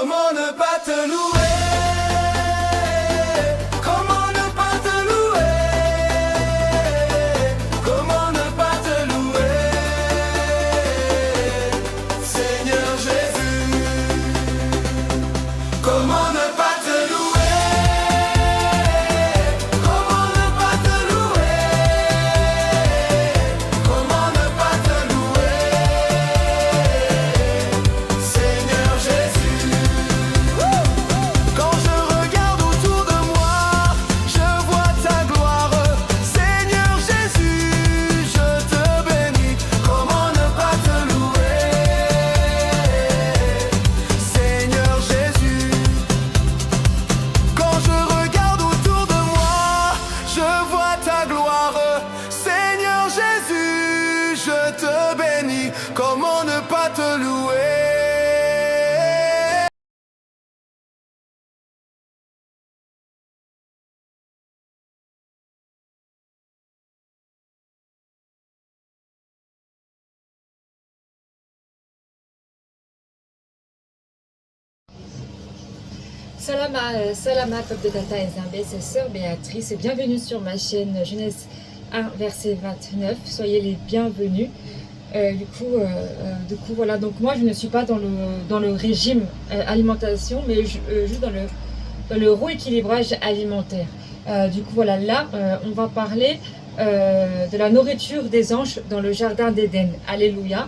Comment ne pas te louer? Comment ne pas te louer? Comment ne pas te louer? Seigneur Jésus, comment ne pas te louer? Comment ne pas te louer? Comment ne pas te louer? Seigneur Jésus. Quand je regarde autour de moi, je vois ta gloire. Seigneur Jésus, je te bénis. Comment ne pas te louer? Seigneur Jésus. Quand je regarde autour de moi, je vois ta gloire. Seigneur Jésus, je te bénis. Comment ne pas te louer? Salama, peuple de Tata et Zambé, c'est Sœur Béatrice et bienvenue sur ma chaîne Genèse 1, verset 29. Soyez les bienvenus. Du coup, voilà, donc moi je ne suis pas dans le régime alimentation, mais juste dans le rééquilibrage alimentaire. Du coup, voilà, là, on va parler de la nourriture des anges dans le jardin d'Éden. Alléluia.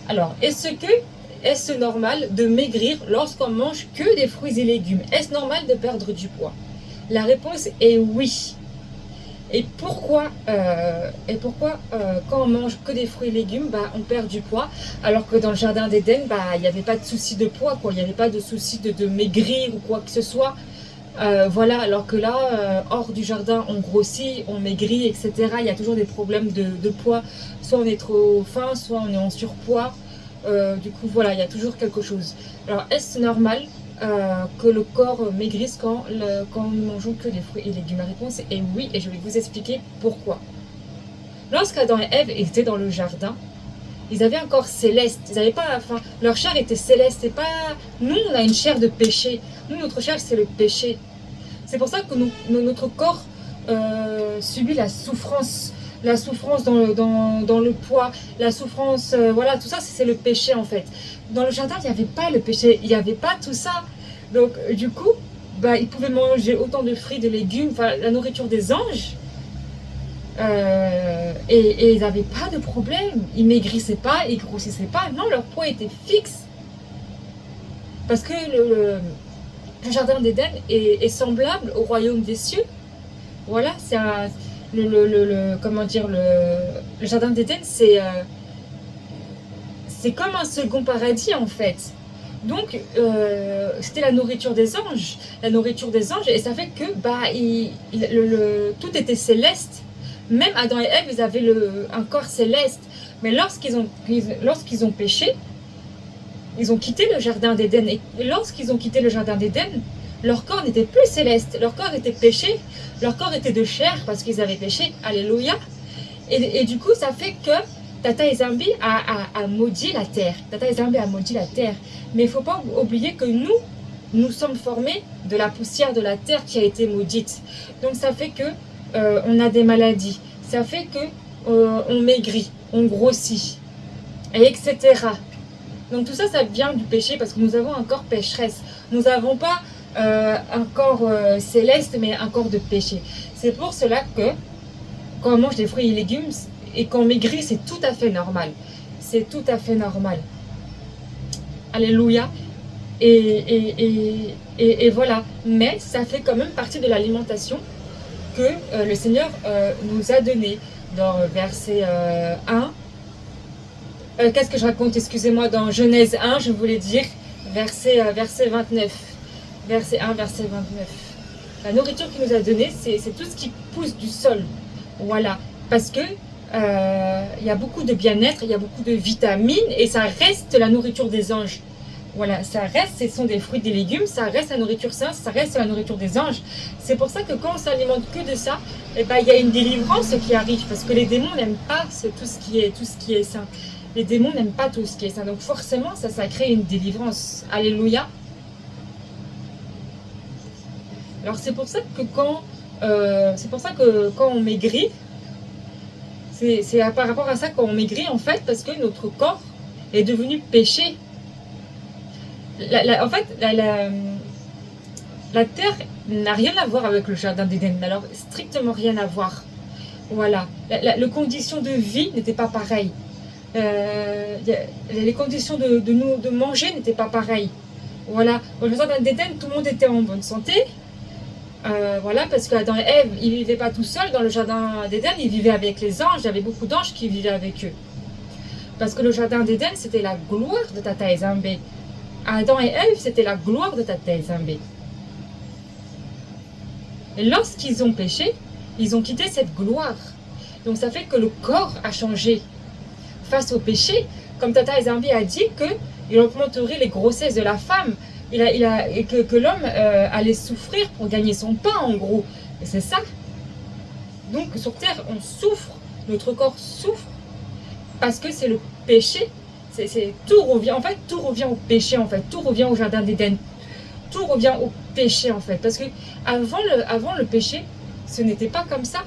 Alors, est-ce normal de maigrir lorsqu'on mange que des fruits et légumes? Est-ce normal de perdre du poids? La réponse est oui. Et pourquoi quand on mange que des fruits et légumes, on perd du poids, alors que dans le jardin d'Éden, il n'y avait pas de souci de poids, quoi. Il n'y avait pas de souci de maigrir ou quoi que ce soit. Voilà, alors que là, hors du jardin, on grossit, on maigrit, etc. Il y a toujours des problèmes de poids. Soit on est trop faim, soit on est en surpoids. Du coup, voilà, il y a toujours quelque chose. Alors, est-ce normal que le corps maigrisse quand nous mangeons que des fruits et légumes? La réponse est oui, et je vais vous expliquer pourquoi. Lorsqu'Adam et Ève étaient dans le jardin, ils avaient un corps céleste. Ils avaient pas, leur chair était céleste. C'est pas, nous, on a une chair de péché. Nous, notre chair, c'est le péché. C'est pour ça que notre corps subit la souffrance. La souffrance dans le poids, la souffrance, voilà, tout ça, c'est le péché en fait. Dans le jardin, il n'y avait pas le péché, il n'y avait pas tout ça. Donc, du coup, ils pouvaient manger autant de fruits, de légumes, la nourriture des anges. Et ils n'avaient pas de problème. Ils maigrissaient pas, ils grossissaient pas. Non, leur poids était fixe. Parce que le jardin d'Éden est semblable au royaume des cieux. Voilà, c'est un... comment dire, le jardin d'Éden, c'est comme un second paradis en fait. Donc c'était la nourriture des anges, et ça fait que tout était céleste. Même Adam et Ève, ils avaient un corps céleste, mais lorsqu'ils ont péché, ils ont quitté le jardin d'Éden, et lorsqu'ils ont quitté le jardin d'Éden, leur corps n'était plus céleste, leur corps était péché, leur corps était de chair parce qu'ils avaient péché, alléluia. Et du coup, ça fait que Tata Ezambi a maudit la terre. Tata Ezambi a maudit la terre. Mais il ne faut pas oublier que nous sommes formés de la poussière de la terre qui a été maudite. Donc ça fait que on a des maladies. Ça fait que on maigrit, on grossit, et etc. Donc tout ça, ça vient du péché parce que nous avons un corps pécheresse. Nous n'avons pas un corps céleste, mais un corps de péché. C'est pour cela que quand on mange des fruits et légumes et qu'on maigrit, c'est tout à fait normal. C'est tout à fait normal. Alléluia. Et voilà. Mais ça fait quand même partie de l'alimentation que le Seigneur nous a donné dans verset 1. Qu'est-ce que je raconte? Excusez-moi, dans Genèse 1, je voulais dire verset 29. Verset 1, verset 29. La nourriture qu'il nous a donnée, c'est tout ce qui pousse du sol. Voilà. Parce que il y a beaucoup de bien-être, il y a beaucoup de vitamines, et ça reste la nourriture des anges. Voilà, ça reste, ce sont des fruits, des légumes, ça reste la nourriture sainte, ça reste la nourriture des anges. C'est pour ça que quand on s'alimente que de ça, il y a une délivrance qui arrive, parce que les démons n'aiment pas tout ce qui est saint. Les démons n'aiment pas tout ce qui est saint. Donc forcément, ça crée une délivrance. Alléluia. Alors c'est pour ça que quand on maigrit, c'est par rapport à ça qu'on maigrit en fait, parce que notre corps est devenu péché. En fait, la terre n'a rien à voir avec le jardin d'Éden, alors strictement rien à voir. Voilà, les conditions de vie n'étaient pas pareilles. Les conditions de manger n'étaient pas pareilles. Voilà, dans le jardin d'Éden, tout le monde était en bonne santé. Voilà, parce que Adam et Ève, ils ne vivaient pas tout seuls dans le jardin d'Éden, ils vivaient avec les anges, il y avait beaucoup d'anges qui vivaient avec eux. Parce que le jardin d'Éden, c'était la gloire de Tata Ezembe. Adam et Ève, c'était la gloire de Tata Ezembe. Et lorsqu'ils ont péché, ils ont quitté cette gloire. Donc ça fait que le corps a changé. Face au péché, comme Tata Ezembe a dit qu'il augmenterait les grossesses de la femme, et que l'homme allait souffrir pour gagner son pain en gros. Et c'est ça. Donc sur terre, on souffre, notre corps souffre, parce que c'est le péché. Tout revient au péché en fait, tout revient au jardin d'Éden. Tout revient au péché en fait, parce que avant le péché, ce n'était pas comme ça.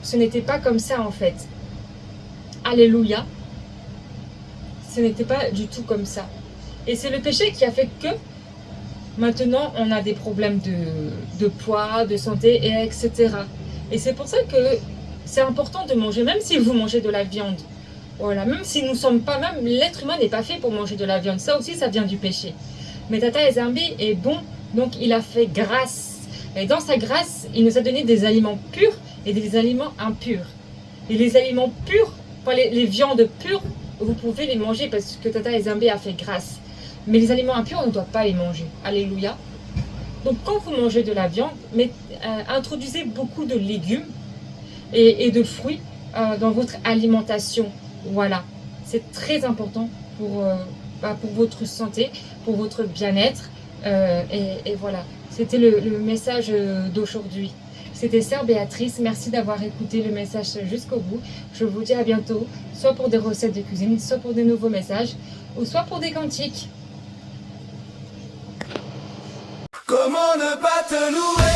Ce n'était pas comme ça en fait. Alléluia. Ce n'était pas du tout comme ça. Et c'est le péché qui a fait que maintenant on a des problèmes de poids, de santé, etc. Et c'est pour ça que c'est important de manger, même si vous mangez de la viande. Voilà, même si nous sommes pas, même l'être humain n'est pas fait pour manger de la viande. Ça aussi, ça vient du péché. Mais Tata Ezembe est bon, donc il a fait grâce. Et dans sa grâce, il nous a donné des aliments purs et des aliments impurs. Et les aliments purs, les viandes pures, vous pouvez les manger parce que Tata Ezembe a fait grâce. Mais les aliments impurs, on ne doit pas les manger. Alléluia. Donc quand vous mangez de la viande, introduisez beaucoup de légumes et de fruits dans votre alimentation. Voilà, c'est très important pour votre santé, pour votre bien-être. Et voilà, c'était le message d'aujourd'hui. C'était Sœur Béatrice, merci d'avoir écouté le message jusqu'au bout. Je vous dis à bientôt, soit pour des recettes de cuisine, soit pour des nouveaux messages, ou soit pour des cantiques. Comment ne pas te louer?